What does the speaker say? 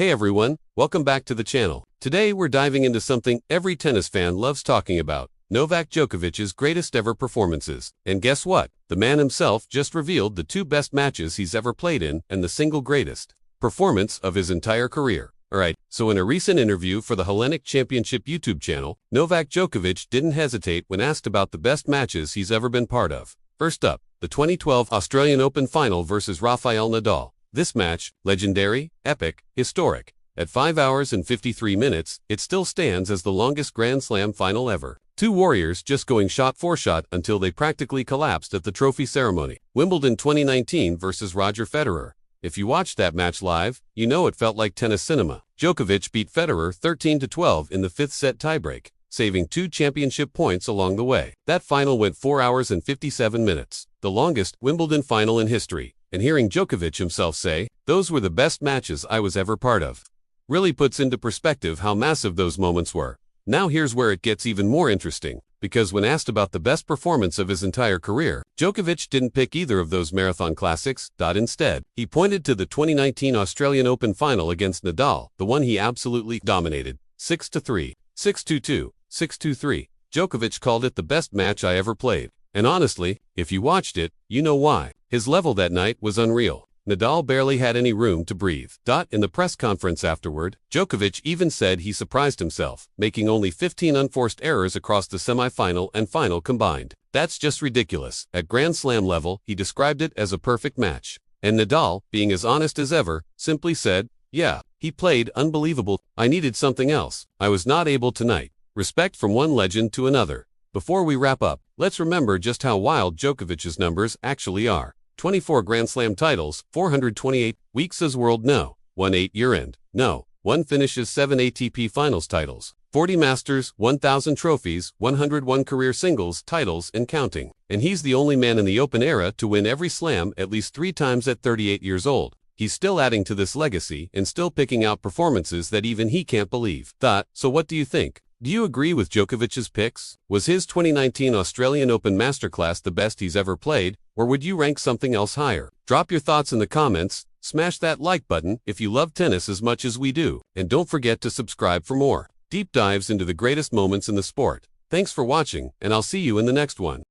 Hey everyone, welcome back to the channel. Today we're diving into something every tennis fan loves talking about, Novak Djokovic's greatest ever performances. And guess what? The man himself just revealed the two best matches he's ever played in and the single greatest performance of his entire career. Alright, so in a recent interview for the Hellenic Championship YouTube channel, Novak Djokovic didn't hesitate when asked about the best matches he's ever been part of. First up, the 2012 Australian Open Final versus Rafael Nadal. This match, legendary, epic, historic. At 5 hours and 53 minutes, it still stands as the longest Grand Slam final ever. Two warriors just going shot for shot until they practically collapsed at the trophy ceremony. Wimbledon 2019 versus Roger Federer. If you watched that match live, you know it felt like tennis cinema. Djokovic beat Federer 13-12 in the fifth set tiebreak, saving 2 championship points along the way. That final went 4 hours and 57 minutes, the longest Wimbledon final in history. And hearing Djokovic himself say, "Those were the best matches I was ever part of," really puts into perspective how massive those moments were. Now here's where it gets even more interesting, because when asked about the best performance of his entire career, Djokovic didn't pick either of those marathon classics. Instead, he pointed to the 2019 Australian Open Final against Nadal, the one he absolutely dominated. 6-3, 6-2-2, 6-2-3. Djokovic called it the best match I ever played. And honestly, if you watched it, you know why. His level that night was unreal. Nadal barely had any room to breathe. In the press conference afterward, Djokovic even said he surprised himself, making only 15 unforced errors across the semi-final and final combined. That's just ridiculous. At Grand Slam level, he described it as a perfect match. And Nadal, being as honest as ever, simply said, "Yeah, he played unbelievable. I needed something else. I was not able tonight." Respect from one legend to another. Before we wrap up, let's remember just how wild Djokovic's numbers actually are. 24 Grand Slam titles, 428 weeks as world no, 1 8-year-end, no, 1 finishes 7 ATP Finals titles, 40 Masters, 1,000 trophies, 101 career singles titles and counting. And he's the only man in the Open era to win every slam at least 3 times at 38 years old. He's still adding to this legacy and still picking out performances that even he can't believe. So what do you think? Do you agree with Djokovic's picks? Was his 2019 Australian Open Masterclass the best he's ever played, or would you rank something else higher? Drop your thoughts in the comments, smash that like button if you love tennis as much as we do, and don't forget to subscribe for more deep dives into the greatest moments in the sport. Thanks for watching, and I'll see you in the next one.